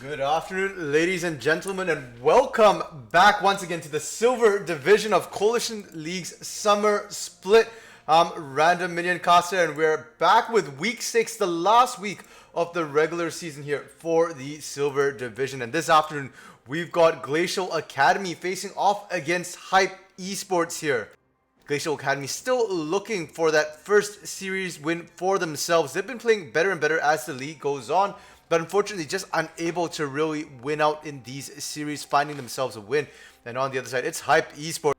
Good afternoon, ladies and gentlemen, and welcome back once again to the Silver Division of Coalition League's Summer Split. Random Minion Caster, and we're back with Week 6, the last week of the regular season here for the Silver Division. And this afternoon, we've got Glacial Academy facing off against HypE Esports here. Glacial Academy still looking for that first series win for themselves. They've been playing better and better as the league goes on, but unfortunately just unable to really win out in these series, finding themselves a win. And on the other side, it's HypE Esports.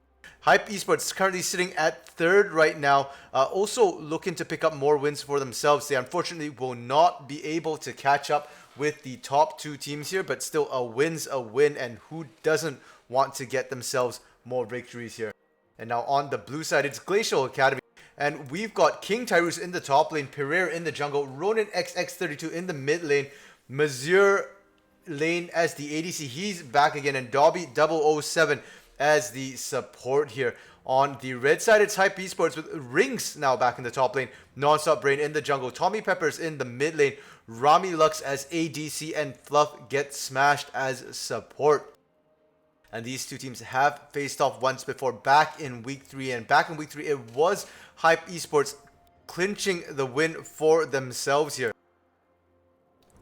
HypE Esports currently sitting at third right now, also looking to pick up more wins for themselves. They unfortunately will not be able to catch up with the top two teams here, but still a win's a win, and who doesn't want to get themselves more victories here? And now on the blue side, it's Glacial Academy. And we've got King Tyrus in the top lane, Pereira in the jungle, Ronin XX32 in the mid lane, Mazur lane as the ADC. He's back again, and Dobby 007 as the support here. On the red side, it's HypE Esports with Rings now back in the top lane, Nonstop Brain in the jungle, Tommy Peppers in the mid lane, Rami Lux as ADC, and Fluff gets smashed as support. And these two teams have faced off once before back in Week 3. And back in Week 3, it was HypE Esports clinching the win for themselves here.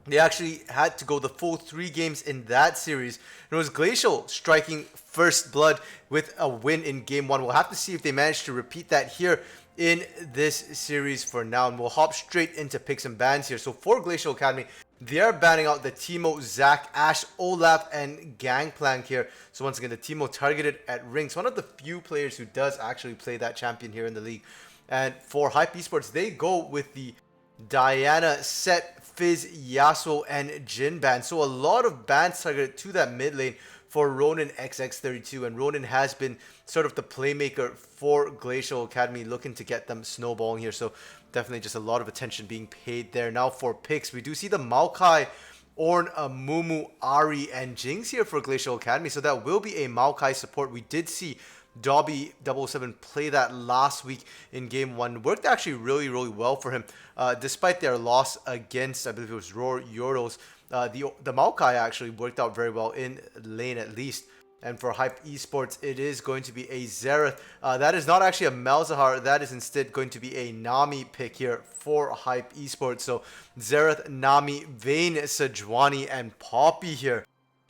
They actually had to go the full 3 games in that series. It was Glacial striking first blood with a win in Game 1. We'll have to see if they manage to repeat that here in this series for now. And we'll hop straight into picks and bans here. So for Glacial Academy, they are banning out the Teemo, Zac, Ashe, Olaf, and Gangplank here. So once again, the Teemo targeted at Rings. One of the few players who does actually play that champion here in the league. And for HypE Esports, they go with the Diana, Set, Fizz, Yasuo, and Jin ban. So a lot of bans targeted to that mid lane for Ronin XX32. And Ronin has been sort of the playmaker for Glacial Academy, looking to get them snowballing here. So definitely just a lot of attention being paid there. Now for picks, we do see the Maokai, Ornn, Mumu, Ari, and Jinx here for Glacial Academy. So that will be a Maokai support. We did see Dobby 007 play that last week in Game 1. Worked actually really well for him. Despite their loss against, I believe it was Roar Yoros, the Maokai actually worked out very well in lane at least. And for HypE Esports, it is going to be a Xerath. That is not actually a Malzahar. That is instead going to be a Nami pick here for HypE Esports. So Xerath, Nami, Vayne, Sejuani, and Poppy here.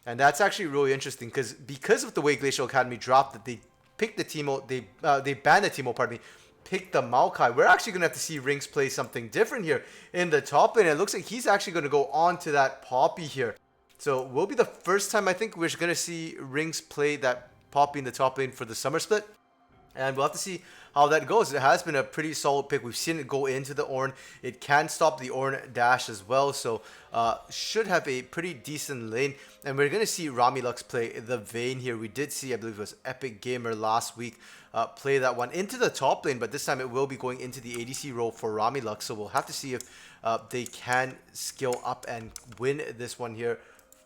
And that's actually really interesting because of the way Glacial Academy dropped it, they picked the Teemo, they banned the Teemo, pardon me, picked the Maokai. We're actually going to have to see Rings play something different here in the top lane. It looks like he's actually going to go on to that Poppy here. So will be the first time I think we're going to see Rings play that Poppy in the top lane for the summer split. And we'll have to see how that goes. It has been a pretty solid pick. We've seen it go into the Ornn. It can stop the Ornn dash as well. So should have a pretty decent lane. And we're going to see Rami Lux play the Vayne here. We did see, I believe it was Epic Gamer last week, play that one into the top lane. But this time it will be going into the ADC role for Rami Lux. So we'll have to see if they can skill up and win this one here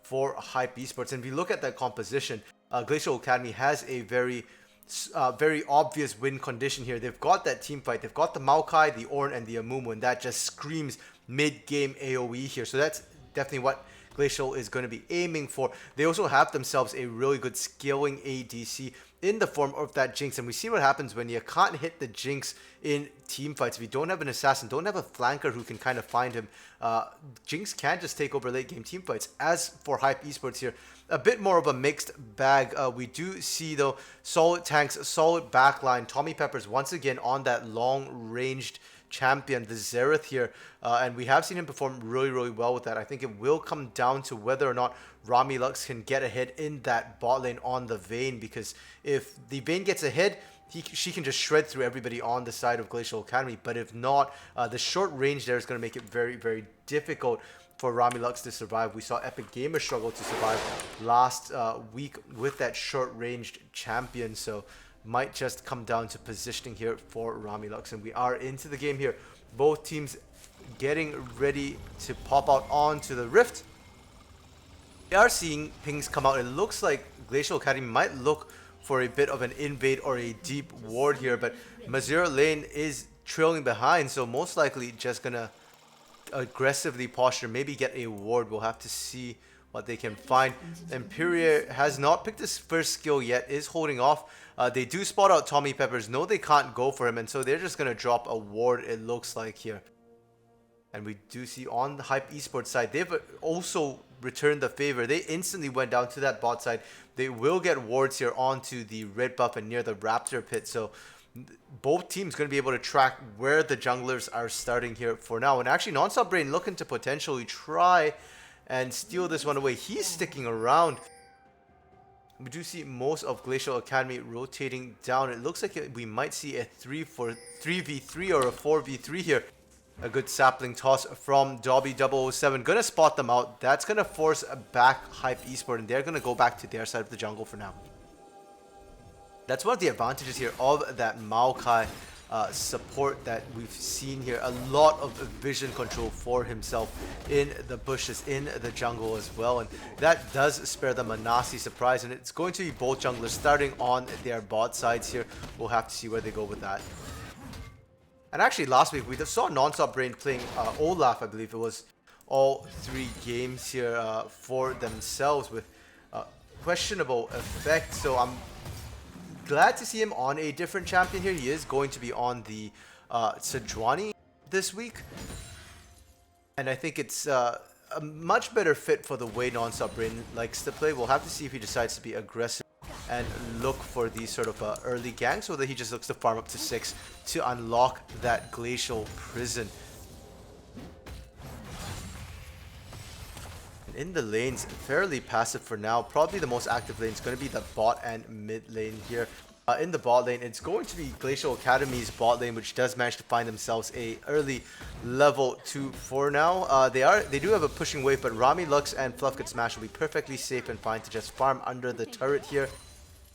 for HypE Esports. And if you look at that composition, Glacial Academy has a very obvious win condition here. They've got that team fight. They've got the Maokai, the Ornn, and the Amumu, and that just screams mid-game AoE here. So that's definitely what Glacial is going to be aiming for. They also have themselves a really good scaling ADC in the form of that Jinx. And we see what happens when you can't hit the Jinx in team fights. If you don't have an assassin, don't have a flanker who can kind of find him, Jinx can just take over late game team fights. As for HypE Esports here, a bit more of a mixed bag. We do see though solid tanks, solid backline. Tommy Peppers once again on that long-ranged champion, the Xerath here, and we have seen him perform really well with that. I think it will come down to whether or not Rami Lux can get ahead in that bot lane on the Vayne, because if the Vayne gets ahead, she can just shred through everybody on the side of Glacial Academy. But if not, the short range there is going to make it very difficult for Rami Lux to survive. We saw Epic Gamer struggle to survive last week with that short-ranged champion, so might just come down to positioning here for Rami Lux. And we are into the game here. Both teams getting ready to pop out onto the Rift. We are seeing pings come out. It looks like Glacial Academy might look for a bit of an invade or a deep ward here, but Mazur lane is trailing behind, so most likely just gonna aggressively posture, maybe get a ward. We'll have to see what they can find. Imperial has not picked his first skill yet, is holding off. They do spot out Tommy Peppers. No, they can't go for him, and so they're just going to drop a ward, it looks like here. And we do see on the HypE Esports side, they've also returned the favor. They instantly went down to that bot side. They will get wards here onto the red buff and near the Raptor pit. So both teams going to be able to track where the junglers are starting here for now. And actually, Nonstop Brain looking to potentially try and steal this one away. He's sticking around. We do see most of Glacial Academy rotating down. It looks like we might see a 3v3 or a 4v3 here. A good sapling toss from Dobby007. Gonna spot them out. That's gonna force back HypE Esports, and they're gonna go back to their side of the jungle for now. That's one of the advantages here of that Maokai support that we've seen here. A lot of vision control for himself in the bushes, in the jungle as well. And that does spare them a nasty surprise. And it's going to be both junglers starting on their bot sides here. We'll have to see where they go with that. And actually last week we saw Nonstop Brain playing Olaf, I believe it was, all 3 games here for themselves with questionable effect. So I'm glad to see him on a different champion here. He is going to be on the Sejuani this week. And I think it's a much better fit for the way Nonstop Brain likes to play. We'll have to see if he decides to be aggressive and look for these sort of early ganks, or that he just looks to farm up to 6 to unlock that Glacial prison. And in the lanes, fairly passive for now. Probably the most active lane is going to be the bot and mid lane here. In the bot lane, it's going to be Glacial Academy's bot lane, which does manage to find themselves a early level 2 for now. They do have a pushing wave, but Rami, Lux, and Fluff Get Smash will be perfectly safe and fine to just farm under the turret here.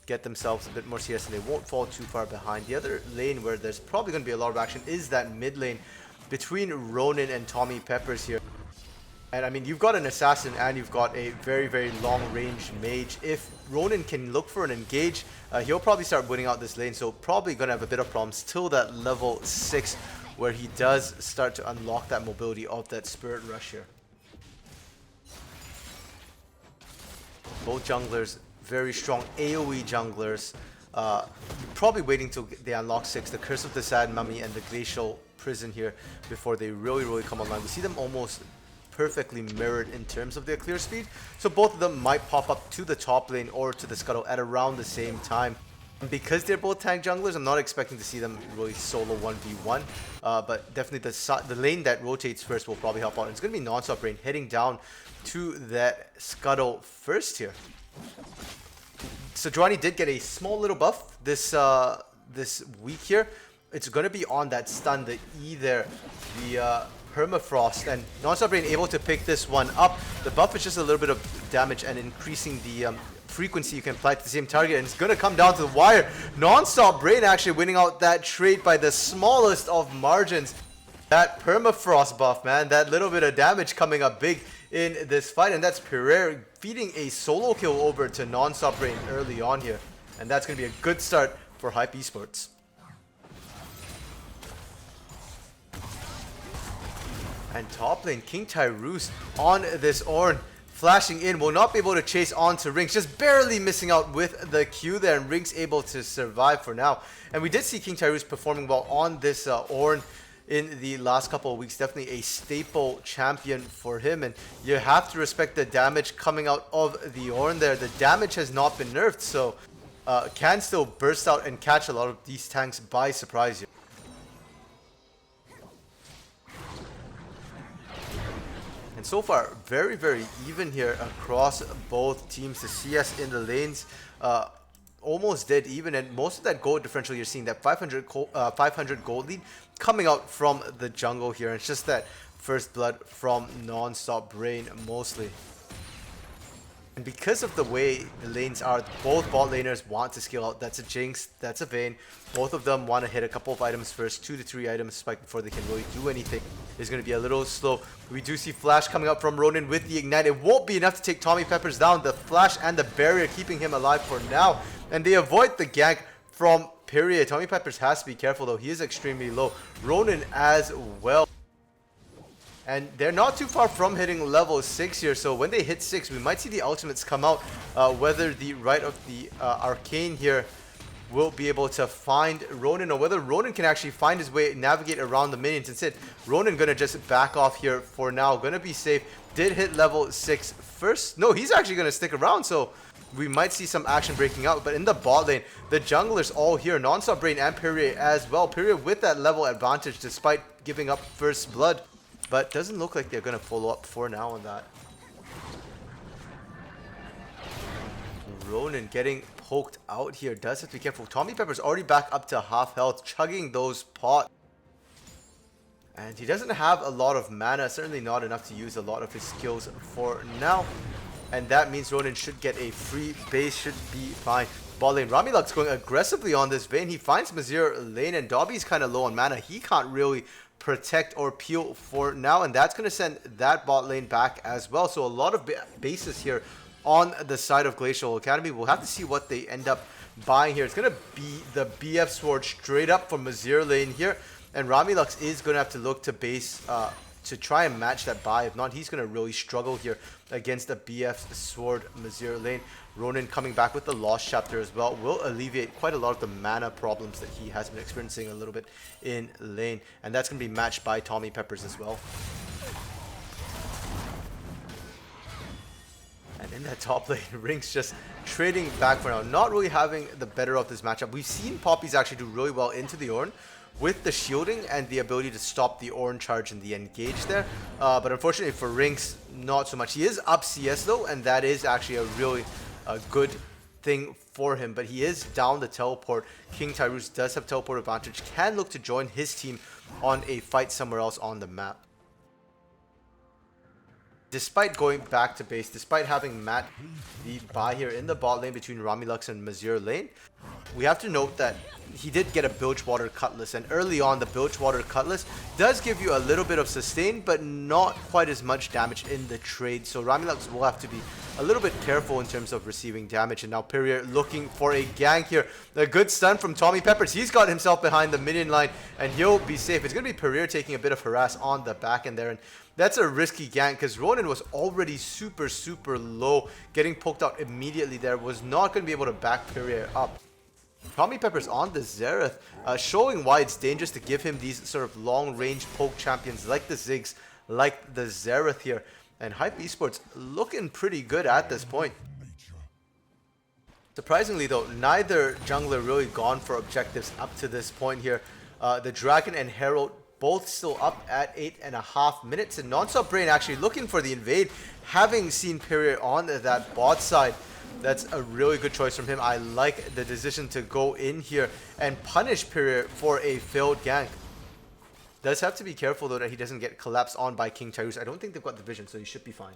Get themselves a bit more CS, and they won't fall too far behind. The other lane where there's probably going to be a lot of action is that mid lane between Ronin and Tommy Peppers here. And I mean, you've got an assassin and you've got a very, very long range mage. If Ronin can look for an engage, he'll probably start winning out this lane. So probably going to have a bit of problems till that level 6 where he does start to unlock that mobility of that Spirit Rush here. Both junglers, very strong AoE junglers. Probably waiting till they unlock 6, the Curse of the Sad Mummy and the Glacial Prison here before they really come online. We see them almost perfectly mirrored in terms of their clear speed, so both of them might pop up to the top lane or to the scuttle at around the same time. And because they're both tank junglers, I'm not expecting to see them really solo 1v1, but definitely the lane that rotates first will probably help out. And it's going to be Nonstop Brain heading down to that scuttle first here. Sejuani did get a small little buff this week here. It's going to be on that stun, the E there, the Permafrost, and Nonstop Brain able to pick this one up. The buff is just a little bit of damage and increasing the frequency you can apply to the same target, and it's going to come down to the wire. Nonstop Brain actually winning out that trade by the smallest of margins. That Permafrost buff, man, that little bit of damage coming up big in this fight, and that's Pereira feeding a solo kill over to Nonstop Brain early on here, and that's going to be a good start for HypE Esports. And top lane, King Tyrus on this Ornn, flashing in, will not be able to chase on to Rinks, just barely missing out with the Q there, and Rinks able to survive for now. And we did see King Tyrus performing well on this Ornn in the last couple of weeks. Definitely a staple champion for him, and you have to respect the damage coming out of the Ornn there. The damage has not been nerfed, so can still burst out and catch a lot of these tanks by surprise here. And so far, very even here across both teams. The CS in the lanes almost dead even, and most of that gold differential you're seeing, that 500 gold lead coming out from the jungle here. And it's just that first blood from Nonstop Brain mostly. And because of the way the lanes are, both bot laners want to scale out. That's a Jinx, that's a Vayne. Both of them want to hit a couple of items first, 2 to 3 items spike before they can really do anything. It's going to be a little slow. We do see Flash coming up from Ronin with the Ignite. It won't be enough to take Tommy Peppers down. The Flash and the barrier keeping him alive for now. And they avoid the gank from Period. Tommy Peppers has to be careful though. He is extremely low. Ronin as well. And they're not too far from hitting level 6 here, so when they hit 6, we might see the ultimates come out. Whether the right of the Arcane here will be able to find Ronin, or whether Ronin can actually find his way, navigate around the minions. Instead, Ronin gonna just back off here for now, gonna be safe. Did hit level 6 first. No, he's actually gonna stick around, so we might see some action breaking out. But in the bot lane, the junglers all here, Nonstop Brain and Period as well. Period with that level advantage despite giving up first blood. But doesn't look like they're going to follow up for now on that. Ronin getting poked out here. Does have to be careful. Tommy Pepper's already back up to half health, chugging those pots. And he doesn't have a lot of mana, certainly not enough to use a lot of his skills for now. And that means Ronin should get a free base, should be fine. Bot lane, Ramilux going aggressively on this vein. He finds Mazir lane, and Dobby's kind of low on mana. He can't really protect or peel for now, and that's going to send that bot lane back as well. So a lot of bases here on the side of Glacial Academy. We'll have to see what they end up buying here. It's going to be the BF sword straight up from Mazir lane here, and Ramilux is going to have to look to base to try and match that buy. If not, he's going to really struggle here against the BF sword Mazir lane. Ronin coming back with the Lost Chapter as well will alleviate quite a lot of the mana problems that he has been experiencing a little bit in lane. And that's going to be matched by Tommy Peppers as well. And in that top lane, Rinks just trading back for now. Not really having the better of this matchup. We've seen Poppies actually do really well into the Ornn with the shielding and the ability to stop the Ornn charge and the engage there. But unfortunately for Rinks, not so much. He is up CS though, and that is actually a really good thing for him. But he is down the teleport. King Tyrus does have teleport advantage. Can look to join his team on a fight somewhere else on the map. Despite going back to base, despite having Matt the buy here in the bot lane between Ramilux and Mazir lane, we have to note that he did get a Bilgewater Cutlass, and early on the Bilgewater Cutlass does give you a little bit of sustain, but not quite as much damage in the trade. So Ramilux will have to be a little bit careful in terms of receiving damage. And now Perrier looking for a gank here. A good stun from Tommy Peppers. He's got himself behind the minion line, and he'll be safe. It's going to be Perrier taking a bit of harass on the back end there, and that's a risky gank because Ronin was already super low. Getting poked out immediately there was not going to be able to back Perrier up. Tommy Peppers on the Xerath, showing why it's dangerous to give him these sort of long-range poke champions like the Ziggs, like the Xerath here. And HypE Esports looking pretty good at this point. Surprisingly though, neither jungler really gone for objectives up to this point here. The Dragon and Herald both still up at 8.5 minutes, and Nonstop Brain actually looking for the invade, having seen Perrier on that bot side. That's a really good choice from him. I like the decision to go in here and punish Perrier for a failed gank. Does have to be careful though that he doesn't get collapsed on by King Tyrus. I don't think they've got the vision, so he should be fine.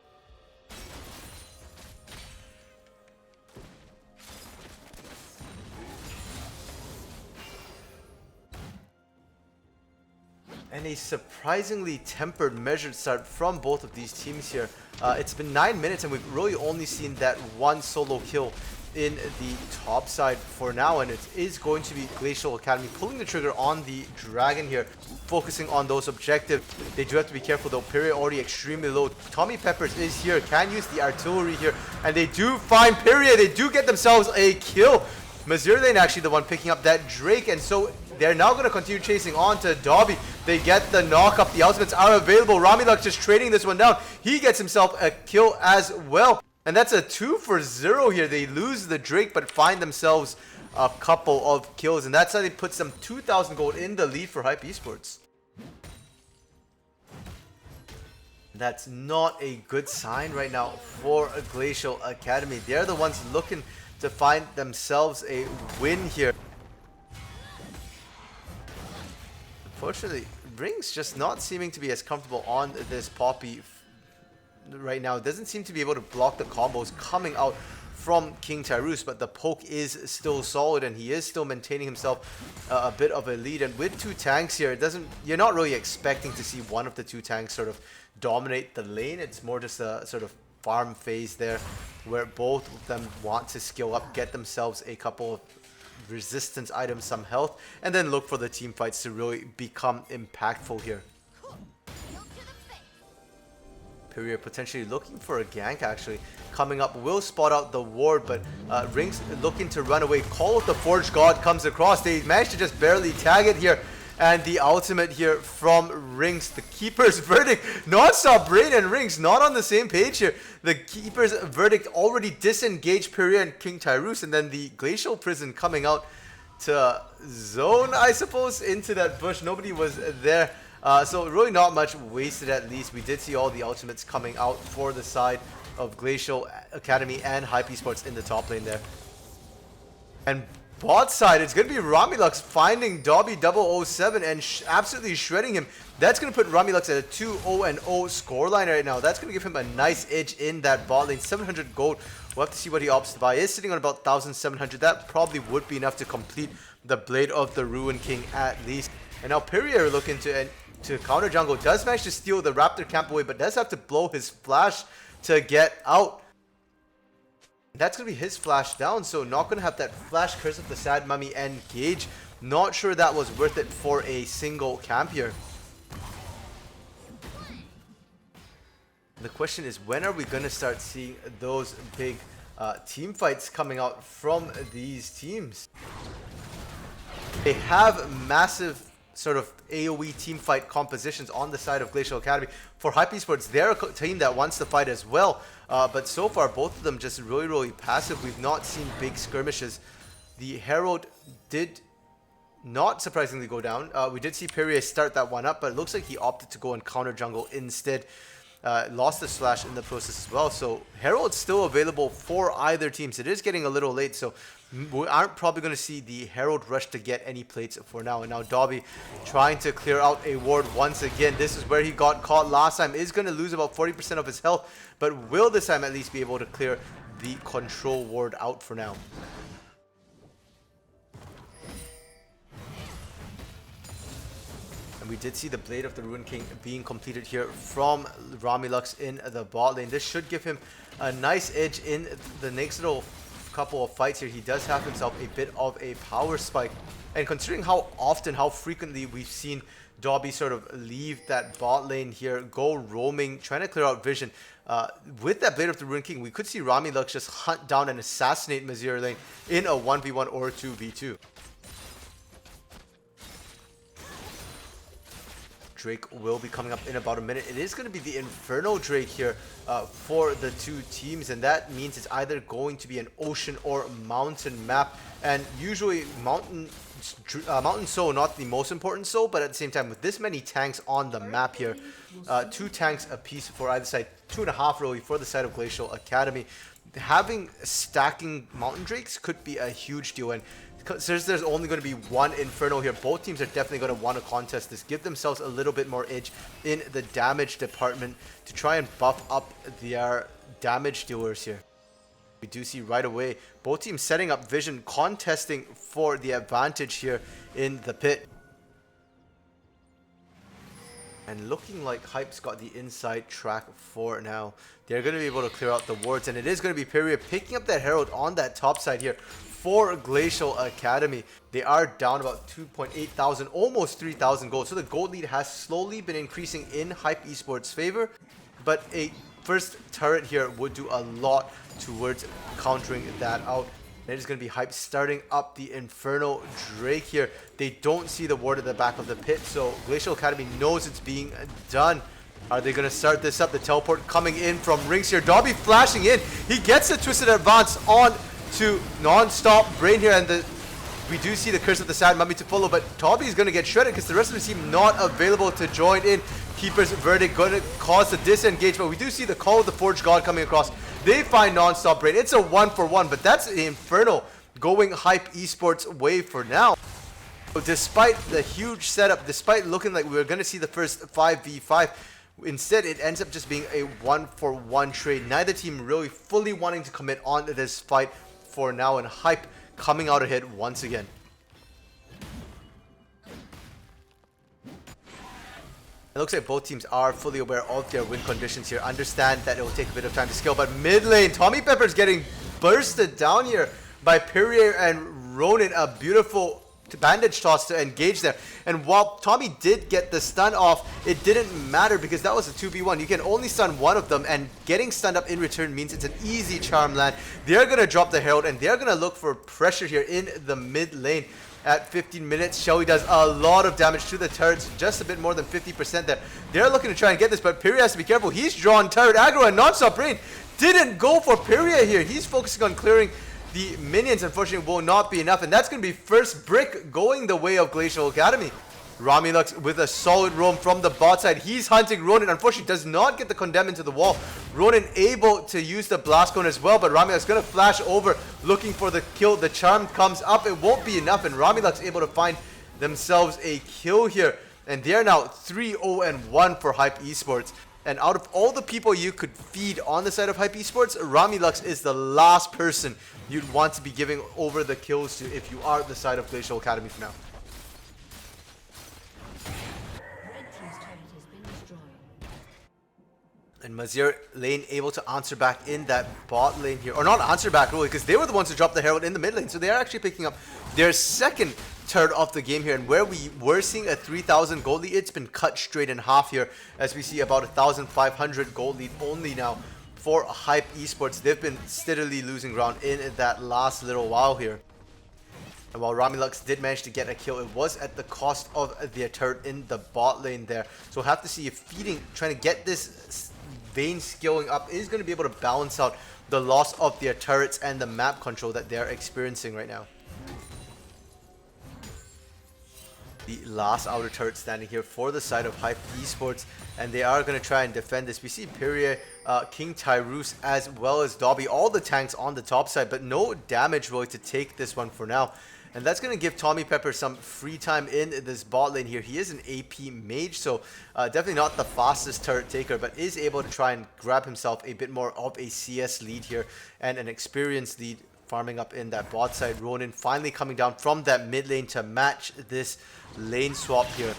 And a surprisingly tempered, measured start from both of these teams here. It's been 9 minutes and we've really only seen that one solo kill in the top side for now, and it is going to be Glacial Academy pulling the trigger on the Dragon here, focusing on those objectives. They do have to be careful though. Perrier already extremely low. Tommy Peppers is here, can use the artillery here, and they do find Perrier. They do get themselves a kill. Mazir lane actually the one picking up that Drake, and so they're now going to continue chasing on to Dobby. They get the knock up. The ultimates are available. Ramilux just trading this one down. He gets himself a kill as well. And that's a 2 for 0 here. They lose the Drake but find themselves a couple of kills. And that's how they put some 2,000 gold in the lead for HypE Esports. That's not a good sign right now for Glacial Academy. They're the ones looking to find themselves a win here. Unfortunately, Ring's just not seeming to be as comfortable on this Poppy right now. It doesn't seem to be able to block the combos coming out from King Tyrus, but the poke is still solid and he is still maintaining himself a bit of a lead. And with two tanks here, you're not really expecting to see one of the two tanks sort of dominate the lane. It's more just a sort of farm phase there where both of them want to skill up, get themselves a couple of resistance items, some health, and then look for the team fights to really become impactful here. Perrier potentially looking for a gank actually. Coming up, will spot out the ward, but Rinks looking to run away. Call of the Forge God comes across. They managed to just barely tag it here. And the ultimate here from Rinks. The Keeper's verdict. Non-stop Brain and Rinks not on the same page here. The Keeper's verdict already disengaged Perrier and King Tyrus. And then the Glacial Prison coming out to zone, I suppose, into that bush. Nobody was there. So really not much wasted at least. We did see all the ultimates coming out for the side of Glacial Academy and HypE Esports in the top lane there. And bot side, it's going to be Romulux finding Dobby 007 and absolutely shredding him. That's going to put Romulux at a 2-0-0 scoreline right now. That's going to give him a nice edge in that bot lane. 700 gold. We'll have to see what he opts to buy. He's sitting on about 1,700. That probably would be enough to complete the Blade of the Ruin King at least. And now Perrier looking to counter jungle. Does manage to steal the Raptor camp away, but does have to blow his flash to get out. That's going to be his flash down, so not going to have that flash Curse of the Sad Mummy engage. Not sure that was worth it for a single camp here. The question is, when are we going to start seeing those big team fights coming out from these teams? They have massive sort of AoE team fight compositions on the side of Glacial Academy. For HypE Esports, they're a team that wants to fight as well. But so far, both of them just really passive. We've not seen big skirmishes. The Herald did not surprisingly go down. We did see Perrier start that one up, but it looks like he opted to go and counter jungle instead. Lost the slash in the process as well. So Herald's still available for either teams. It is getting a little late, so we aren't probably going to see the Herald rush to get any plates for now. And now Dobby trying to clear out a ward once again. This is where he got caught last time. Is going to lose about 40% of his health, but will this time at least be able to clear the control ward out for now. And we did see the Blade of the Ruin King being completed here from Romulux in the bot lane. This should give him a nice edge in the next little couple of fights here. He does have himself a bit of a power spike. And considering how often, how frequently we've seen Dobby sort of leave that bot lane here, go roaming, trying to clear out vision. With that Blade of the Ruin King, we could see Romulux just hunt down and assassinate Mazir lane in a 1v1 or 2v2. Drake will be coming up in about a minute. It is going to be the Inferno Drake here for the two teams, and that means it's either going to be an ocean or mountain map. And usually mountain soul, not the most important soul, but at the same time, with this many tanks on the map here, 2 tanks apiece for either side, 2.5 really for the side of Glacial Academy. Having stacking mountain drakes could be a huge deal, and since there's only going to be one Inferno here, both teams are definitely going to want to contest this, give themselves a little bit more edge in the damage department to try and buff up their damage dealers here. We do see right away both teams setting up vision, contesting for the advantage here in the pit. And looking like HypE's got the inside track for now. They're going to be able to clear out the wards, and it is going to be Perrier picking up that Herald on that top side here for Glacial Academy. They are down about 2.8 thousand, almost 3,000 gold. So the gold lead has slowly been increasing in HypE Esports' favor, but a first turret here would do a lot towards countering that out. And it is going to be HypE starting up the Inferno Drake here. They don't see the ward at the back of the pit, so Glacial Academy knows it's being done. Are they going to start this up? The teleport coming in from Rinks here. Dobby flashing in. He gets the Twisted Advance on to non-stop Brain here, and we do see the Curse of the Sad Mummy to follow, but Dobby is going to get shredded because the rest of the team not available to join in. Keeper's verdict going to cause the disengage, but we do see the Call of the Forge God coming across. They find non-stop Brain. It's a 1-for-1, but that's the Inferno going HypE Esports way for now. So despite the huge setup, despite looking like we were going to see the first 5v5, instead it ends up just being a 1-for-1 trade. Neither team really fully wanting to commit on this fight for now, and HypE coming out ahead once again. It looks like both teams are fully aware of their win conditions here, understand that it will take a bit of time to scale, but mid lane, Tommy Pepper's getting bursted down here by Perrier and Ronin. A beautiful bandage toss to engage there. And while Tommy did get the stun off, it didn't matter because that was a 2v1. You can only stun one of them, and getting stunned up in return means it's an easy charm land. They're going to drop the Herald, and they're going to look for pressure here in the mid lane. At 15 minutes, Shelly does a lot of damage to the turrets, just a bit more than 50% there. They're looking to try and get this, but Pyria has to be careful. He's drawn turret aggro, and Non-Stop Rain didn't go for Pyria here. He's focusing on clearing the minions. Unfortunately, will not be enough, and that's going to be first brick going the way of Glacial Academy. Ramilux with a solid roam from the bot side. He's hunting Ronin. Unfortunately, does not get the condemn into the wall. Ronin able to use the blast cone as well, but Ramilux going to flash over looking for the kill. The charm comes up. It won't be enough, and Ramilux able to find themselves a kill here. And they are now 3-0-1 for HypE Esports. And out of all the people you could feed on the side of HypE Esports, Ramilux is the last person you'd want to be giving over the kills to if you are the side of Glacial Academy for now. And Mazir lane able to answer back in that bot lane here. Or not answer back really, because they were the ones who dropped the Herald in the mid lane. So they are actually picking up their second turret of the game here. And where we were seeing a 3,000 gold lead, it's been cut straight in half here. As we see about 1,500 gold lead only now for HypE Esports. They've been steadily losing ground in that last little while here. And while Ramilux did manage to get a kill, it was at the cost of their turret in the bot lane there. So we'll have to see if feeding, trying to get this Vayne scaling up is going to be able to balance out the loss of their turrets and the map control that they're experiencing right now. The last outer turret standing here for the side of HypE Esports, and they are going to try and defend this. We see Pyria, King Tyrus, as well as Dobby, all the tanks on the top side, but no damage really to take this one for now. And that's going to give Tommy Pepper some free time in this bot lane here. He is an AP mage, so definitely not the fastest turret taker, but is able to try and grab himself a bit more of a CS lead here and an experienced lead farming up in that bot side. Ronin finally coming down from that mid lane to match this lane swap here.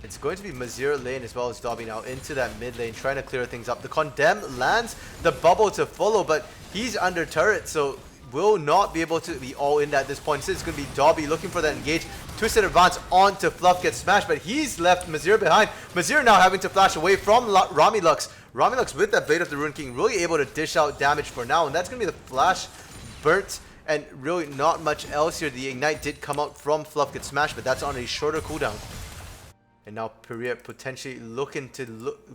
It's going to be Mazir lane as well as Dobby now into that mid lane, trying to clear things up. The condemn lands the bubble to follow, but he's under turret, so will not be able to be all in at this point. So it's going to be Dobby looking for that engage. Twisted advance onto Fluff, gets smashed, but he's left Mazir behind. Mazir now having to flash away from Ramilux. Ramilux with that Blade of the Rune King really able to dish out damage for now, and that's going to be the flash burnt, and really not much else here. The ignite did come out from Fluff, gets smashed, but that's on a shorter cooldown. And now Pyria potentially looking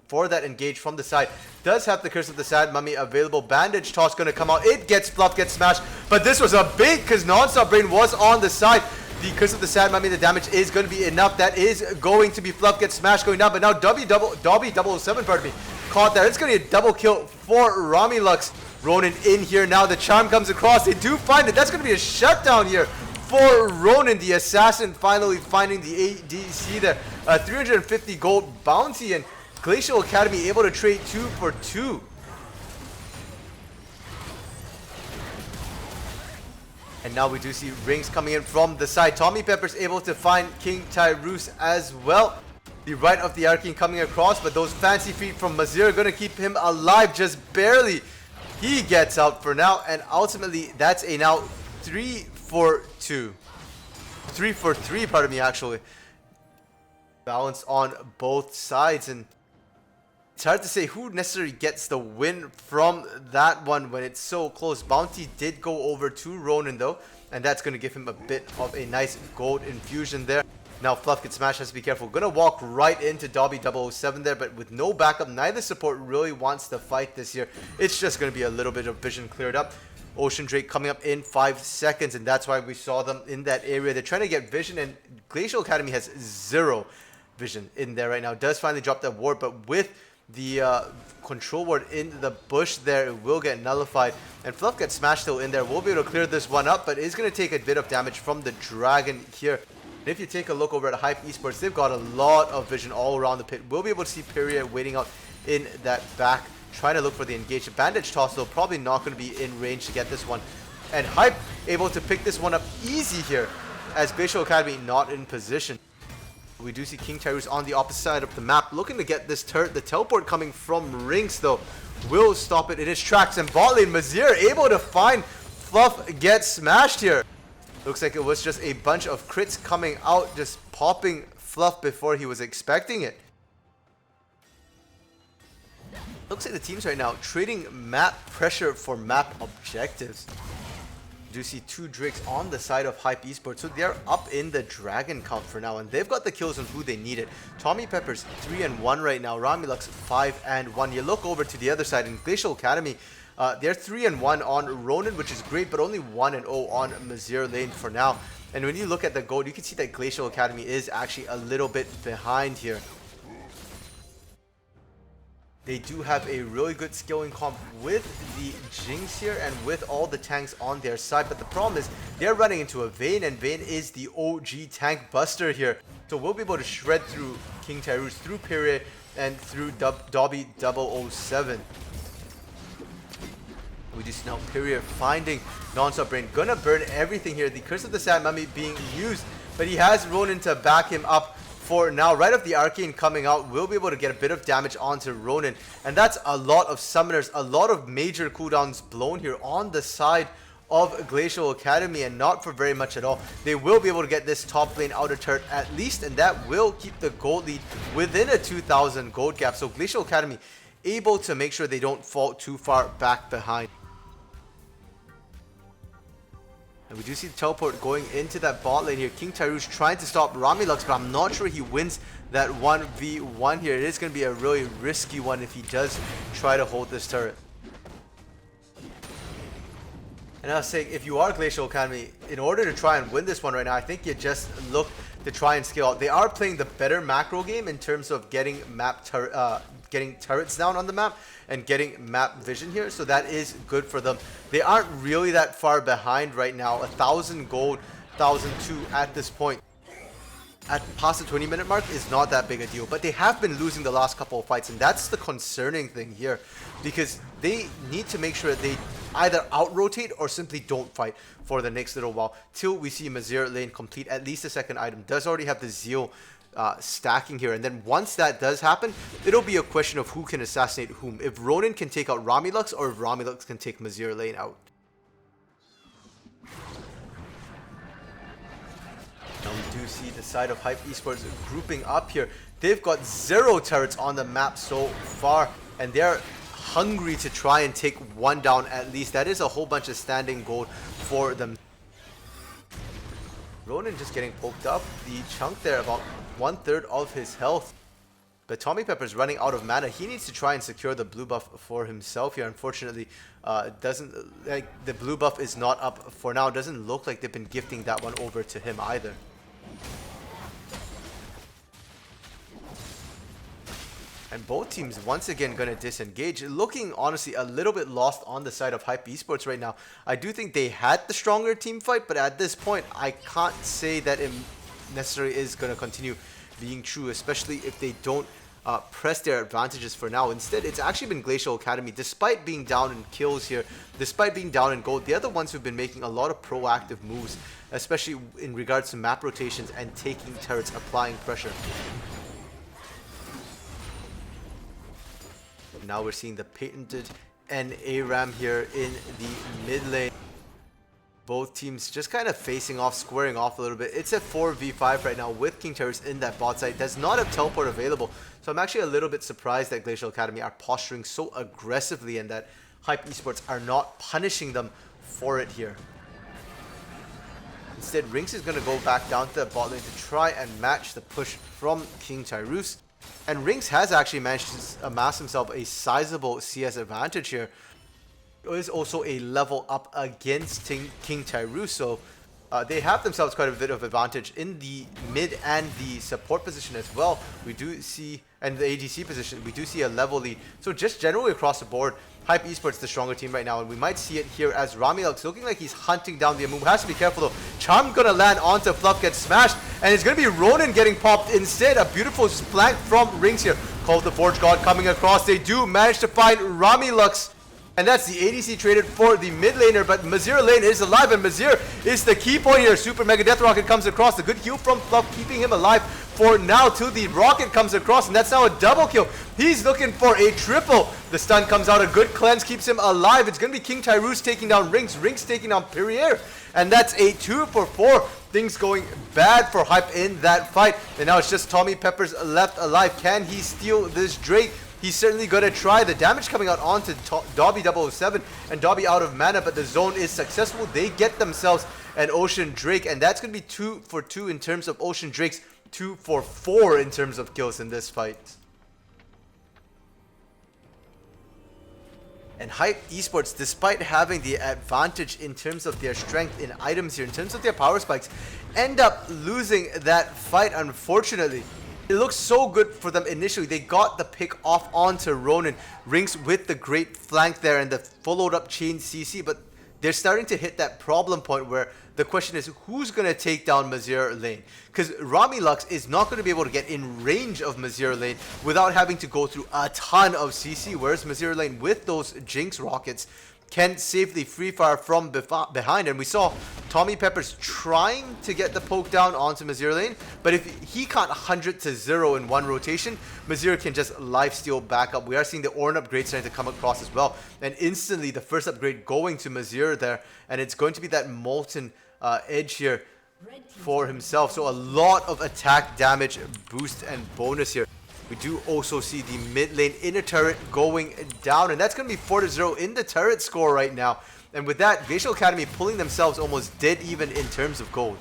for that engage from the side. Does have the Curse of the Sad Mummy available. Bandage toss going to come out. It gets Fluff, gets smashed. But this was a bait because Non-Stop Brain was on the side. The Curse of the Sad Mummy, the damage is going to be enough. That is going to be Fluff, gets smashed going down. But now Dobby 007, pardon me, caught there. It's going to be a double kill for Ramilux. Ronin in here now. The charm comes across. They do find it. That's going to be a shutdown here for Ronin, the assassin, finally finding the ADC there. 350 gold bounty, and Glacial Academy able to trade 2 for 2. And now we do see rings coming in from the side. Tommy Pepper's able to find King Tyrus as well. The right of the Arcane coming across, but those fancy feet from Mazir are going to keep him alive just barely. He gets out for now, and ultimately that's a now 3 for 2. 3 for 3, pardon me, actually. Balance on both sides, and it's hard to say who necessarily gets the win from that one when it's so close. Bounty did go over to Ronin though, and that's going to give him a bit of a nice gold infusion there. Now Fluff gets smashed, has to be careful. Gonna walk right into Dobby 007 there, but with no backup, neither support really wants to fight this here. It's just going to be a little bit of vision cleared up. Ocean Drake coming up in 5 seconds, and that's why we saw them in that area. They're trying to get vision, and Glacial Academy has 0 vision in there right now. Does finally drop that ward, but with the control ward in the bush there, it will get nullified. And Fluff gets smashed still in there. We'll be able to clear this one up, but it's going to take a bit of damage from the dragon here. And if you take a look over at HypE Esports, they've got a lot of vision all around the pit. We'll be able to see Pyria waiting out in that back, trying to look for the engage. Bandage toss though, probably not going to be in range to get this one. And HypE able to pick this one up easy here, as Glacial Academy not in position. We do see King Tyrus on the opposite side of the map, looking to get this turret. The teleport coming from Rings though will stop it in its tracks. And bot lane, Mazir able to find Fluff, get smashed here. Looks like it was just a bunch of crits coming out, just popping Fluff before he was expecting it. Looks like the teams right now trading map pressure for map objectives. Do see two Drakes on the side of HypE Esports, so they're up in the dragon count for now, and they've got the kills on who they needed. Tommy Pepper's 3-1 right now, Ramilux 5-1. You look over to the other side in Glacial Academy, they're 3-1 on Ronin, which is great, but only 1-0 on Mazir lane for now. And when you look at the gold, you can see that Glacial Academy is actually a little bit behind here. They do have a really good skilling comp with the Jinx here and with all the tanks on their side. But the problem is they're running into a Vayne, and Vayne is the OG tank buster here. So we'll be able to shred through King Tyrus, through Period, and through Dobby 007. We just now Period finding Non-Stop Brain. Gonna burn everything here. The Curse of the Sand Mummy being used, but he has Ronin to back him up. For now, right off the Arcane coming out, we'll be able to get a bit of damage onto Ronin. And that's a lot of summoners, a lot of major cooldowns blown here on the side of Glacial Academy, and not for very much at all. They will be able to get this top lane outer turret at least, and that will keep the gold lead within a 2,000 gold gap. So Glacial Academy able to make sure they don't fall too far back behind. And we do see the teleport going into that bot lane here. King Tyrus trying to stop Ramilux, but I'm not sure he wins that 1v1 here. It is going to be a really risky one if he does try to hold this turret. And I was saying, if you are Glacial Academy, in order to try and win this one right now, I think you just look to try and scale out. They are playing the better macro game in terms of getting getting turrets down on the map and getting map vision here, so that is good for them. They aren't really that far behind right now. 1,000 gold, 1,002 at this point. At past the 20-minute mark is not that big a deal, but they have been losing the last couple of fights, and that's the concerning thing here, because they need to make sure that they either out-rotate or simply don't fight for the next little while till we see Mazir lane complete at least the second item. Does already have the Zeal stacking here, and then once that does happen, it'll be a question of who can assassinate whom. If Ronin can take out Ramilux, or if Ramilux can take Mazir lane out. Now we do see the side of HypE Esports grouping up here. They've got 0 turrets on the map so far, and they're hungry to try and take one down at least. That is a whole bunch of standing gold for them. Ronin just getting poked up. The chunk there, about 1/3 of his health. But Tommy Pepper's running out of mana. He needs to try and secure the blue buff for himself here. Unfortunately, the blue buff is not up for now. Doesn't look like they've been gifting that one over to him either. And both teams once again going to disengage, looking honestly a little bit lost on the side of HypE Esports right now. I do think they had the stronger team fight, but at this point I can't say that it necessarily is going to continue being true, especially if they don't press their advantages for now. Instead, it's actually been Glacial Academy, despite being down in kills here, despite being down in gold. They're the ones who've been making a lot of proactive moves, especially in regards to map rotations and taking turrets, applying pressure. Now we're seeing the patented NA-RAM here in the mid lane. Both teams just kind of facing off, squaring off a little bit. It's a 4v5 right now with King Terrors in that bot side. Does not have teleport available. So I'm actually a little bit surprised that Glacial Academy are posturing so aggressively and that HypE Esports are not punishing them for it here. Instead, Rinks is going to go back down to the bot lane to try and match the push from King Tyrus. And Rinks has actually managed to amass himself a sizable CS advantage here. It is also a level up against King Tyrus, so they have themselves quite a bit of advantage in the mid and the support position as well. We do see, and the ADC position, we do see a level lead. So just generally across the board, HypE Esports the stronger team right now, and we might see it here as Ramilux looking like he's hunting down the Amumu. Has to be careful though. Charm gonna land onto Fluff, gets smashed, and it's gonna be Ronin getting popped instead. A beautiful flank from Rinks here. Called the Forge God coming across. They do manage to find Ramilux. And that's the ADC traded for the mid laner, but Mazir lane is alive, and Mazir is the key point here. Super Mega Death Rocket comes across. The good heal from Fluff, keeping him alive for now till the rocket comes across, and that's now a double kill. He's looking for a triple. The stun comes out, a good cleanse keeps him alive. It's going to be King Tyrus taking down Rinks, Rinks taking down Perrier. And that's a 2 for 4. Things going bad for HypE in that fight. And now it's just Tommy Peppers left alive. Can he steal this Drake? He's certainly going to try. The damage coming out onto Dobby 007 and Dobby out of mana, but the zone is successful. They get themselves an Ocean Drake, and that's going to be 2 for 2 in terms of Ocean Drakes, 2 for 4 in terms of kills in this fight. And HypE Esports, despite having the advantage in terms of their strength in items here, in terms of their power spikes, end up losing that fight, unfortunately. It looks so good for them initially. They got the pick off onto Ronin. Rinks with the great flank there and the followed up chain CC, but they're starting to hit that problem point where the question is, who's going to take down Mazir lane? Because Rami Lux is not going to be able to get in range of Mazir lane without having to go through a ton of CC, whereas Mazir lane with those Jinx rockets can safely free fire from behind. And we saw Tommy Peppers trying to get the poke down onto Mazir lane, but if he can't 100 to 0 in one rotation, Mazir can just lifesteal back up. We are seeing the Ornn upgrade starting to come across as well, and instantly the first upgrade going to Mazir there, and it's going to be that Molten edge here for himself. So a lot of attack damage boost and bonus here. We do also see the mid lane inner turret going down, and that's going to be 4 to 0 in the turret score right now. And with that, Glacial Academy pulling themselves almost dead even in terms of gold.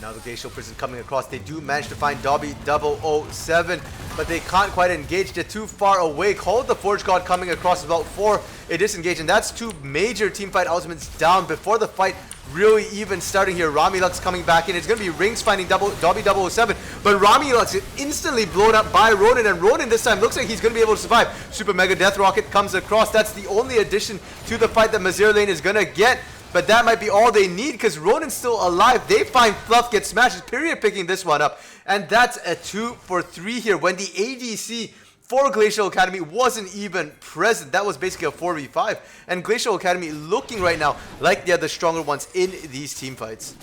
Now the Glacial Prison coming across. They do manage to find Dobby 007, but they can't quite engage. They're too far away. Called the Forge God coming across about 4. It disengaged, and that's 2 major teamfight ultimates down before the fight really even starting here. Rami Lux coming back in. It's going to be Rings finding Dobby 007, but Rami Lux is instantly blown up by Ronin, and Ronin this time looks like he's going to be able to survive. Super Mega Death Rocket comes across. That's the only addition to the fight that Mazir lane is going to get. But that might be all they need because Ronin's still alive. They find Fluff, get smashed. Period picking this one up. And that's a 2 for 3 here when the ADC for Glacial Academy wasn't even present. That was basically a 4v5. And Glacial Academy looking right now like they're the stronger ones in these team fights.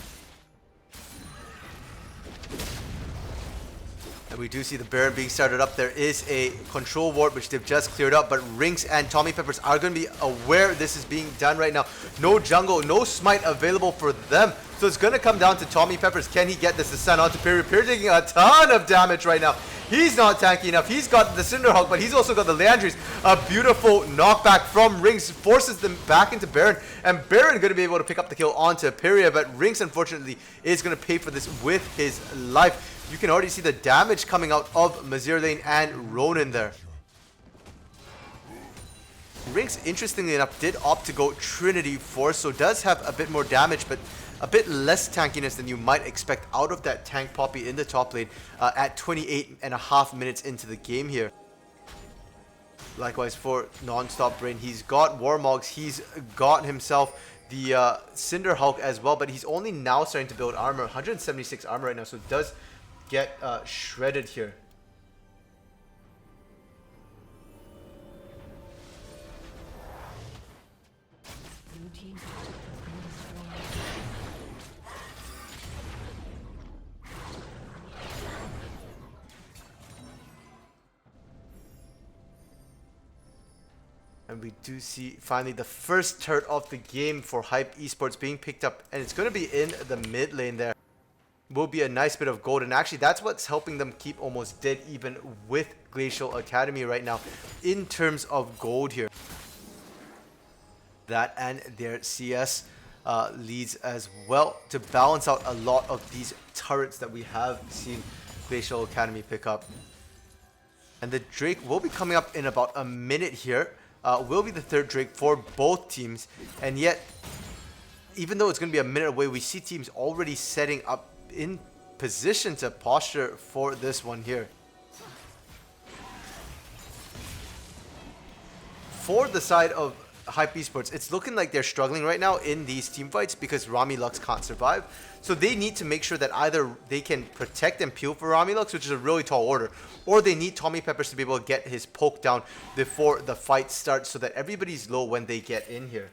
And we do see the Baron being started up. There is a control ward which they've just cleared up, but Rinks and Tommy Peppers are going to be aware this is being done right now. No jungle, no smite available for them. So it's going to come down to Tommy Peppers. Can he get this to stun onto Perry? Perry taking a ton of damage right now. He's not tanky enough. He's got the Cinderhawk, but he's also got the Leandries. A beautiful knockback from Rinks forces them back into Baron. And Baron going to be able to pick up the kill onto Peria, but Rinks unfortunately is going to pay for this with his life. You can already see the damage coming out of Mazir lane and Ronin there. Rinks, interestingly enough, did opt to go Trinity Force, so does have a bit more damage, but a bit less tankiness than you might expect out of that tank Poppy in the top lane at 28.5 minutes into the game here. Likewise for Non-Stop Brain, he's got Warmogs, he's got himself the Cinderhawk as well, but he's only now starting to build armor, 176 armor right now, so it does get shredded here. And we do see finally the first turret of the game for HypE Esports being picked up, and it's going to be in the mid lane there. Will be a nice bit of gold, and actually that's what's helping them keep almost dead even with Glacial Academy right now in terms of gold here. That and their CS leads as well to balance out a lot of these turrets that we have seen Glacial Academy pick up. And the Drake will be coming up in about a minute here. Will be the third Drake for both teams, and yet even though it's going to be a minute away, we see teams already setting up in position to posture for this one here. For the side of HypE Esports, it's looking like they're struggling right now in these team fights because Rami Lux can't survive. So they need to make sure that either they can protect and peel for Rami Lux, which is a really tall order, or they need Tommy Peppers to be able to get his poke down before the fight starts so that everybody's low when they get in here.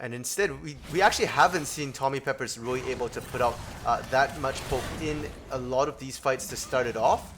And instead, we actually haven't seen Tommy Peppers really able to put out that much poke in a lot of these fights to start it off.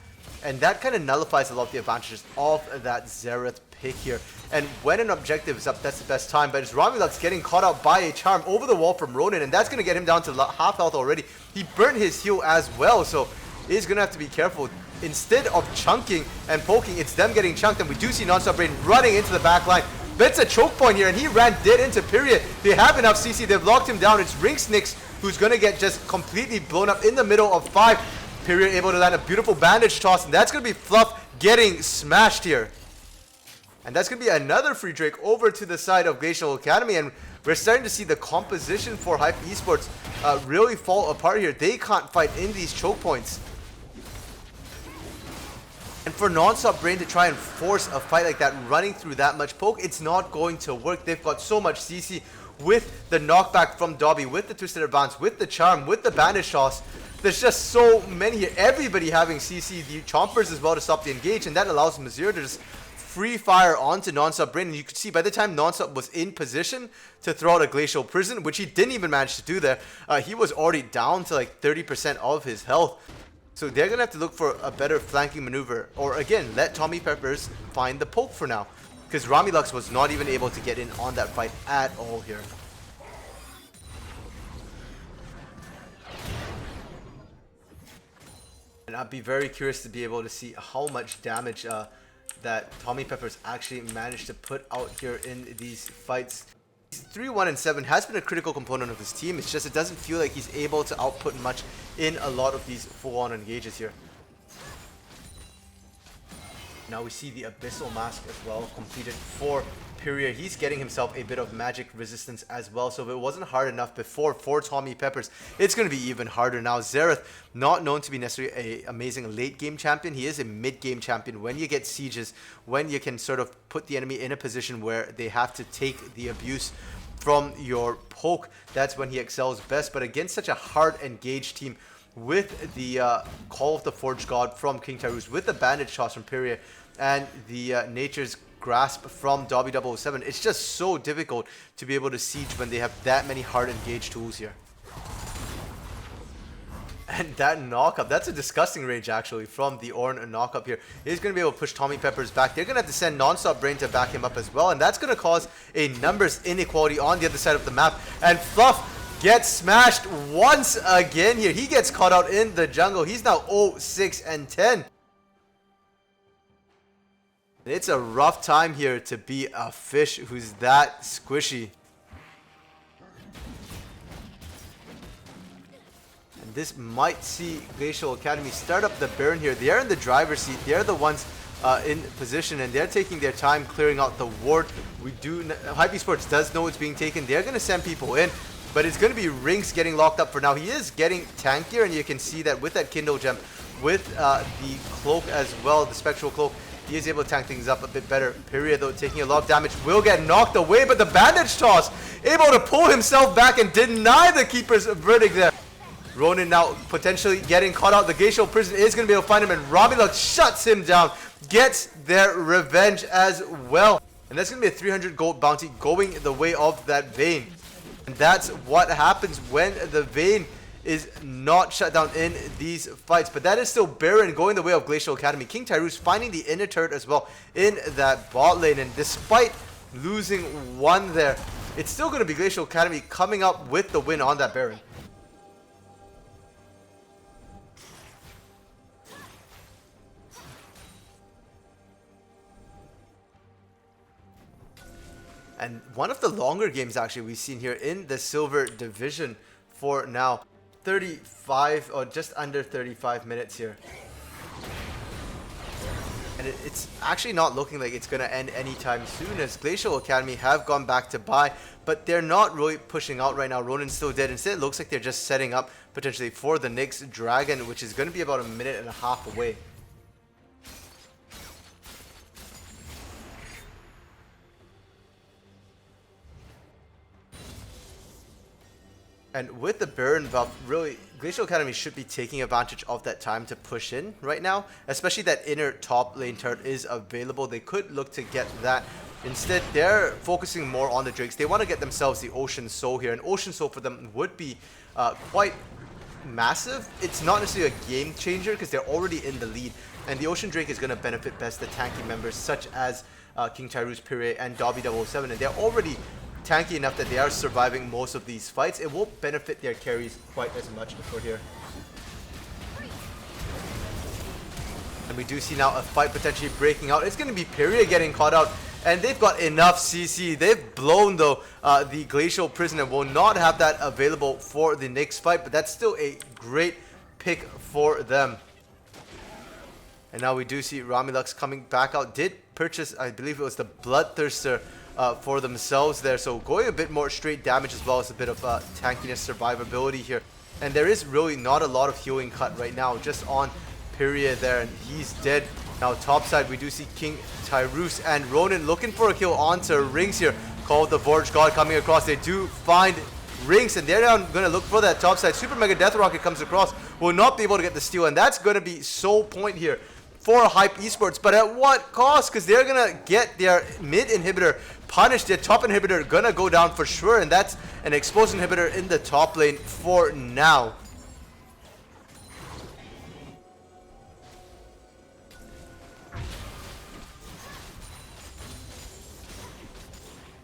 And that kind of nullifies a lot of the advantages of that Xerath pick here. And when an objective is up, that's the best time. But it's Romulux getting caught out by a charm over the wall from Ronin, and that's going to get him down to half health already. He burnt his heal as well, so he's going to have to be careful. Instead of chunking and poking, it's them getting chunked, and we do see Nonstop Brain running into the back line. But it's a choke point here, and he ran dead into Period. They have enough CC, they've locked him down. It's Rinksnix who's going to get just completely blown up in the middle of 5. Period able to land a beautiful bandage toss, and that's going to be Fluff getting smashed here. And that's going to be another free Drake over to the side of Glacial Academy, and we're starting to see the composition for HypE Esports really fall apart here. They can't fight in these choke points. And for Nonstop Brain to try and force a fight like that, running through that much poke, it's not going to work. They've got so much CC with the knockback from Dobby, with the Twisted Advance, with the Charm, with the Bandage Toss. There's just so many here. Everybody having CC, the Chompers as well to stop the engage, and that allows Mazir to just free fire onto Nonstop Brain. And you could see by the time Nonstop was in position to throw out a Glacial Prison, which he didn't even manage to do there, he was already down to like 30% of his health. So they're going to have to look for a better flanking maneuver, or again, let Tommy Peppers find the poke for now, because Romulux was not even able to get in on that fight at all here. And I'd be very curious to be able to see how much damage that Tommy Peppers actually managed to put out here in these fights. 3-1-7 has been a critical component of his team. It's just it doesn't feel like he's able to output much in a lot of these full-on engages here. Now we see the Abyssal Mask as well completed for Period. He's getting himself a bit of magic resistance as well. So if it wasn't hard enough before for Tommy Peppers, it's going to be even harder now. Xerath, not known to be necessarily an amazing late game champion. He is a mid game champion when you get sieges, when you can sort of put the enemy in a position where they have to take the abuse from your poke. That's when he excels best. But against such a hard engaged team, with the Call of the Forge God from King Tyrus, with the Bandage Toss from Pyria, and the Nature's Grasp from Dobby 007, it's just so difficult to be able to siege when they have that many hard engaged tools here. And that knock-up, that's a disgusting range actually from the Ornn knock-up here. He's going to be able to push Tommy Peppers back. They're going to have to send Nonstop Brain to back him up as well, and that's going to cause a numbers inequality on the other side of the map. And Fluff gets smashed once again here. He gets caught out in the jungle. He's now 0-6-10. It's a rough time here to be a fish who's that squishy. And this might see Glacial Academy start up the Baron here. They're in the driver's seat. They're the ones in position, and they're taking their time clearing out the ward. HypE Esports does know it's being taken. They're going to send people in, but it's going to be Rinks getting locked up for now. He is getting tankier, and you can see that with that Kindle Gem, with the cloak as well, the Spectral Cloak, he is able to tank things up a bit better. Period, though, taking a lot of damage, will get knocked away, but the Bandage Toss able to pull himself back and deny the Keeper's verdict there. Ronin now potentially getting caught out. The Glacial Prison is going to be able to find him, and Romulux shuts him down, gets their revenge as well. And that's going to be a 300 gold bounty going the way of that Vayne. And that's what happens when the Vayne is not shut down in these fights. But that is still Baron going the way of Glacial Academy. King Tyrus finding the inner turret as well in that bot lane. And despite losing one there, it's still going to be Glacial Academy coming up with the win on that Baron. And one of the longer games actually we've seen here in the Silver Division for now. 35 or just under 35 minutes here. And it's actually not looking like it's going to end anytime soon, as Glacial Academy have gone back to buy, but they're not really pushing out right now. Ronin's still dead. Instead, it looks like they're just setting up potentially for the next Dragon, which is going to be about a minute and a half away. And with the Baron buff, really, Glacial Academy should be taking advantage of that time to push in right now. Especially that inner top lane turret is available. They could look to get that. Instead, they're focusing more on the Drakes. They want to get themselves the Ocean Soul here. And Ocean Soul for them would be quite massive. It's not necessarily a game changer because they're already in the lead. And the Ocean Drake is going to benefit best the tanky members such as King Tyrus, Pire, and Dobby 007. And they're already tanky enough that they are surviving most of these fights. It won't benefit their carries quite as much for here. And we do see now a fight potentially breaking out. It's going to be Pire getting caught out. And they've got enough CC. They've blown, though, the Glacial Prisoner. Will not have that available for the next fight. But that's still a great pick for them. And now we do see Ramilux coming back out. Did purchase, I believe it was the Bloodthirster for themselves there. So going a bit more straight damage as well as a bit of tankiness survivability here. And there is really not a lot of healing cut right now. Just on Pire there. And he's dead. Now topside we do see King Tyrus and Ronin looking for a kill onto Rings here. Called the Vorge God coming across. They do find Rings and they're now going to look for that topside. Super Mega Death Rocket comes across. Will not be able to get the steal. And that's going to be sole point here for HypE Esports, but at what cost? Because they're gonna get their mid inhibitor punished, their top inhibitor gonna go down for sure, and that's an exposed inhibitor in the top lane for now.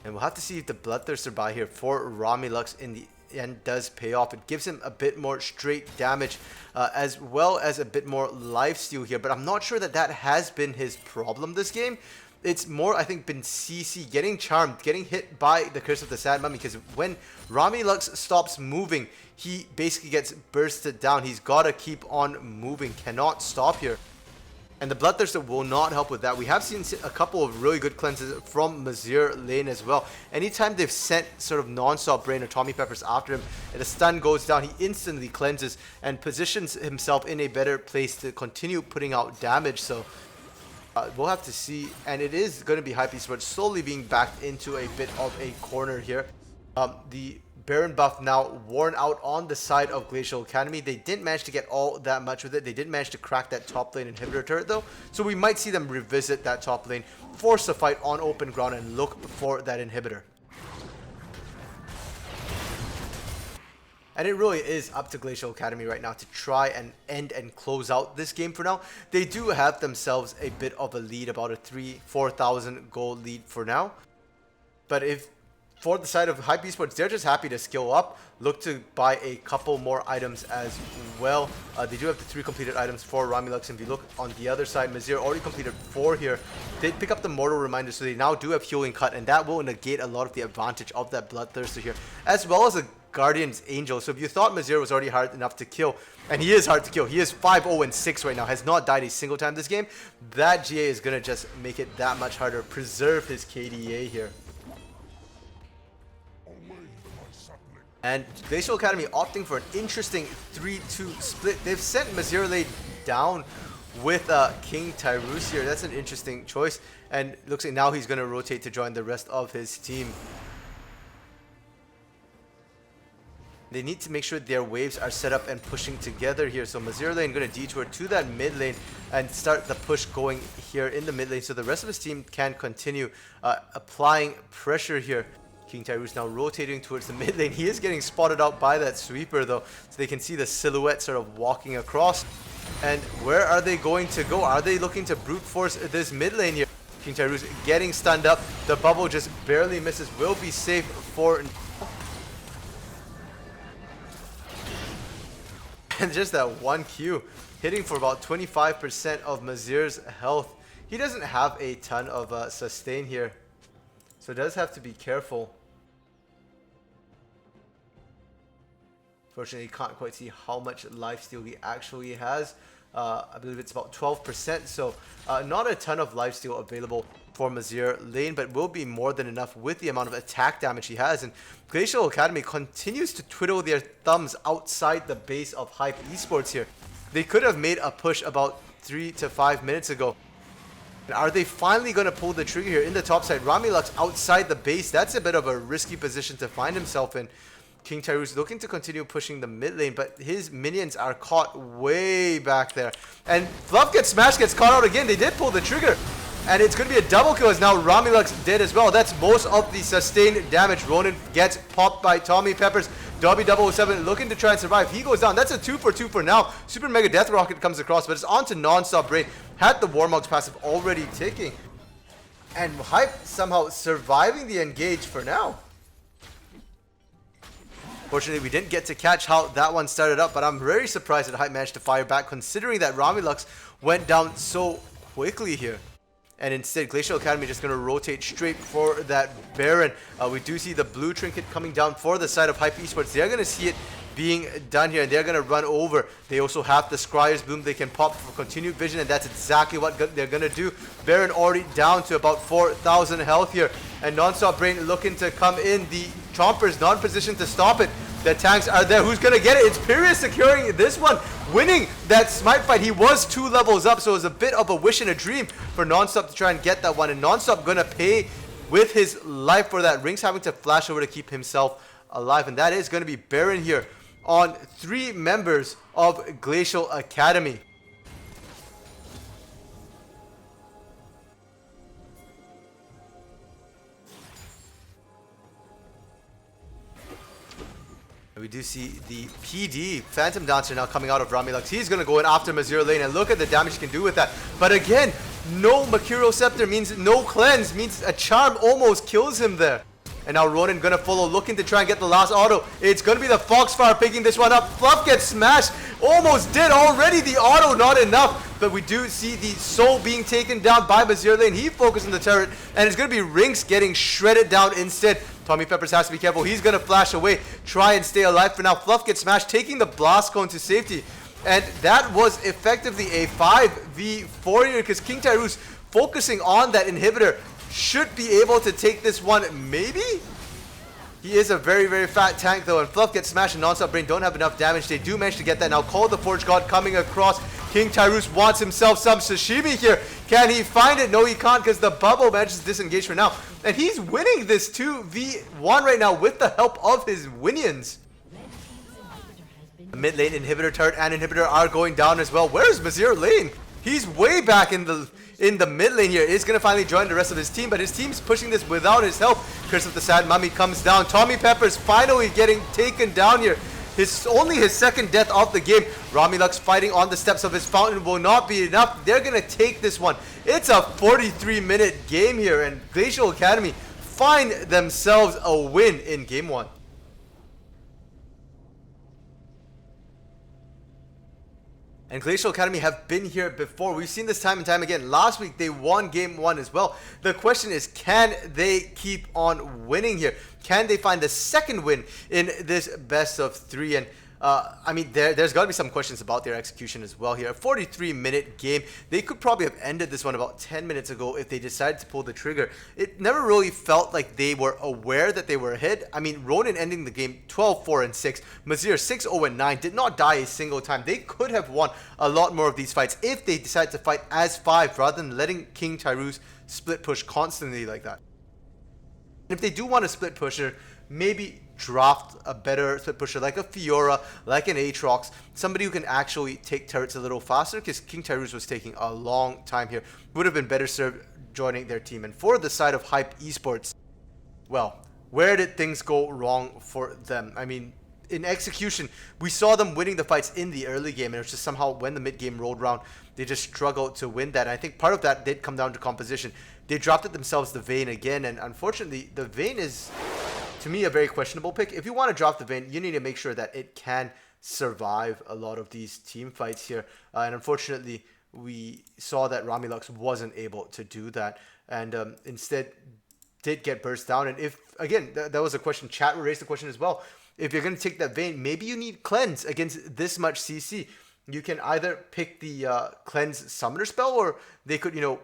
And we'll have to see if the Bloodthirster buy here for Ramilux in the end does pay off. It gives him a bit more straight damage as well as a bit more lifesteal here, but I'm not sure that that has been his problem this game. It's more, I think, been CC getting charmed, getting hit by the Curse of the Sad Mummy, because when Ramilux stops moving, he basically gets bursted down. He's got to keep on moving, cannot stop here. And the Bloodthirster will not help with that. We have seen a couple of really good cleanses from Mazir lane as well. Anytime they've sent sort of non-stop Brain or Tommy Peppers after him, and a stun goes down, he instantly cleanses and positions himself in a better place to continue putting out damage. So we'll have to see. And it is going to be HypE Esports slowly being backed into a bit of a corner here. The Baron buff now worn out on the side of Glacial Academy. They didn't manage to get all that much with it. They did manage to crack that top lane inhibitor turret though. So we might see them revisit that top lane, force a fight on open ground and look for that inhibitor. And it really is up to Glacial Academy right now to try and end and close out this game for now. They do have themselves a bit of a lead, about a 4,000 gold lead for now. But if for the side of HypE Esports, they're just happy to skill up, look to buy a couple more items as well. They do have the 3 completed items for Ramilux. And if you look on the other side, Mazir already completed 4 here. They pick up the Mortal Reminder, so they now do have healing cut, and that will negate a lot of the advantage of that Bloodthirster here, as well as a Guardian's Angel. So if you thought Mazir was already hard enough to kill, and he is hard to kill, he is 5-0-6 right now, has not died a single time this game, that GA is going to just make it that much harder, preserve his KDA here. And Glacial Academy opting for an interesting 3-2 split. They've sent Mazir down with King Tyrus here. That's an interesting choice. And looks like now he's going to rotate to join the rest of his team. They need to make sure their waves are set up and pushing together here. So Mazir lane going to detour to that mid lane and start the push going here in the mid lane, so the rest of his team can continue applying pressure here. King Tyrus now rotating towards the mid lane. He is getting spotted out by that sweeper though, so they can see the silhouette sort of walking across. And where are they going to go? Are they looking to brute force this mid lane here? King Tyrus getting stunned up. The bubble just barely misses. Will be safe for... And just that one Q, hitting for about 25% of Mazir's health. He doesn't have a ton of sustain here, so does have to be careful. Fortunately, you can't quite see how much lifesteal he actually has. I believe it's about 12%, so not a ton of lifesteal available for Mazir lane, but will be more than enough with the amount of attack damage he has. And Glacial Academy continues to twiddle their thumbs outside the base of HypE Esports here. They could have made a push about 3 to 5 minutes ago. And are they finally going to pull the trigger here in the top side? Ramilux outside the base. That's a bit of a risky position to find himself in. King Tyrus looking to continue pushing the mid lane, but his minions are caught way back there. And Fluff gets smashed, gets caught out again. They did pull the trigger. And it's going to be a double kill as now Ramilux dead as well. That's most of the sustained damage. Ronin gets popped by Tommy Peppers. Dobby 007 looking to try and survive. He goes down. That's a 2-for-2 for now. Super Mega Death Rocket comes across, but it's on to Non-Stop Brain. Had the Warmog's passive already ticking. And HypE somehow surviving the engage for now. Fortunately, we didn't get to catch how that one started up, but I'm very surprised that HypE managed to fire back considering that Ramilux went down so quickly here. And instead, Glacial Academy just going to rotate straight for that Baron. We do see the blue trinket coming down for the side of HypE Esports. They're going to see it being done here, and they're going to run over. They also have the Scryer's Bloom they can pop for continued vision, and that's exactly what they're going to do. Baron already down to about 4,000 health here, and Non-Stop Brain looking to come in. The Chomper's not in position to stop it. The tanks are there. Who's going to get it? It's Pyrius securing this one, winning that smite fight. He was 2 levels up, so it was a bit of a wish and a dream for Non-Stop to try and get that one. And Non-Stop going to pay with his life for that. Ring's having to flash over to keep himself alive. And that is going to be Baron here on 3 members of Glacial Academy. We do see the PD, Phantom Dancer, now coming out of Ramilux. He's going to go in after Mazir lane, and look at the damage he can do with that. But again, no Mercurial Scepter means no cleanse, means a charm almost kills him there. And now Ronin going to follow, looking to try and get the last auto. It's going to be the Foxfire picking this one up. Fluff gets smashed, almost did already. The auto not enough, but we do see the soul being taken down by Mazir lane. He focused on the turret, and it's going to be Rinks getting shredded down instead. Tommy Peppers has to be careful. He's going to flash away, try and stay alive for now. Fluff gets smashed, taking the blast cone to safety. And that was effectively a 5v4 here, because King Tyrus focusing on that inhibitor should be able to take this one, maybe? He is a very, very fat tank though, and Fluff gets smashed and Non-Stop Brain don't have enough damage. They do manage to get that. Now Call the Forge God coming across. King Tyrus wants himself some sashimi here. Can he find it? No, he can't, because the bubble manages to disengage for now. And he's winning this 2v1 right now with the help of his Winions. The mid lane inhibitor turret and inhibitor are going down as well. Where's Mazir lane? He's way back in the mid lane here. He's going to finally join the rest of his team, but his team's pushing this without his help. Curse of the Sad Mummy comes down. Tommy Peppers finally getting taken down here. Only his second death of the game. Ramilux fighting on the steps of his fountain will not be enough. They're going to take this one. It's a 43-minute game here, and Glacial Academy find themselves a win in game 1. And Glacial Academy have been here before. We've seen this time and time again. Last week, they won game 1 as well. The question is, can they keep on winning here? Can they find the second win in this best of 3? And I mean, there's got to be some questions about their execution as well here. A 43-minute game. They could probably have ended this one about 10 minutes ago if they decided to pull the trigger. It never really felt like they were aware that they were ahead. I mean, Ronin ending the game 12-4-6. Mazir 6-0-9. Did not die a single time. They could have won a lot more of these fights if they decided to fight as 5 rather than letting King Tyrus split push constantly like that. If they do want a split pusher, maybe draft a better split pusher like a Fiora, like an Aatrox, somebody who can actually take turrets a little faster, because King Tyrus was taking a long time here. Would have been better served joining their team. And for the side of HypE Esports, well, where did things go wrong for them? I mean, in execution, we saw them winning the fights in the early game, and it was just somehow when the mid game rolled around, they just struggled to win that. And I think part of that did come down to composition. They drafted themselves the Vayne again, and unfortunately, the Vayne is, to me, a very questionable pick. If you want to draft the Vayne, you need to make sure that it can survive a lot of these team fights here. And unfortunately, we saw that Ramilux wasn't able to do that, and instead did get burst down. And if, again, that was a question, chat raised the question as well. If you're going to take that Vayne, maybe you need Cleanse against this much CC. You can either pick the Cleanse Summoner spell, or they could, you know,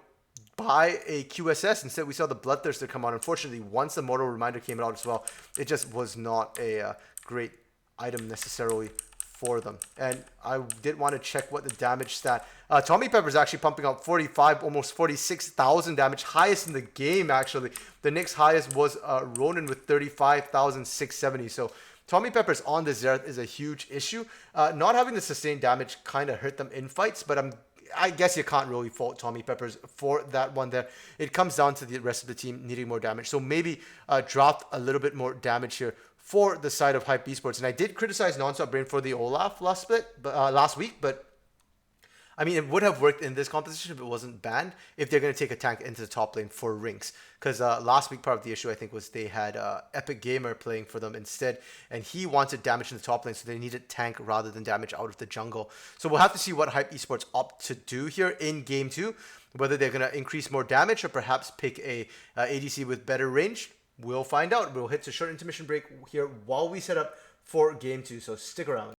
buy a QSS. Instead, we saw the Bloodthirster come on. Unfortunately, once the Mortal Reminder came out as well, it just was not a great item necessarily for them. And I did want to check what the damage stat. Tommy Pepper's actually pumping out 45, almost 46,000 damage. Highest in the game, actually. The next highest was Ronin with 35,670. So Tommy Peppers on the Xerath is a huge issue. Not having the sustained damage kind of hurt them in fights, but I guess you can't really fault Tommy Peppers for that one there. It comes down to the rest of the team needing more damage. So maybe draft a little bit more damage here for the side of HypE Esports. And I did criticize Nonstop Brain for the Olaf last week, but I mean, it would have worked in this competition if it wasn't banned, if they're going to take a tank into the top lane for Rinks. Because last week, part of the issue, I think, was they had Epic Gamer playing for them instead, and he wanted damage in the top lane, so they needed tank rather than damage out of the jungle. So we'll have to see what HypE Esports opt to do here in Game 2, whether they're going to increase more damage or perhaps pick a ADC with better range. We'll find out. We'll hit a short intermission break here while we set up for Game 2, so stick around.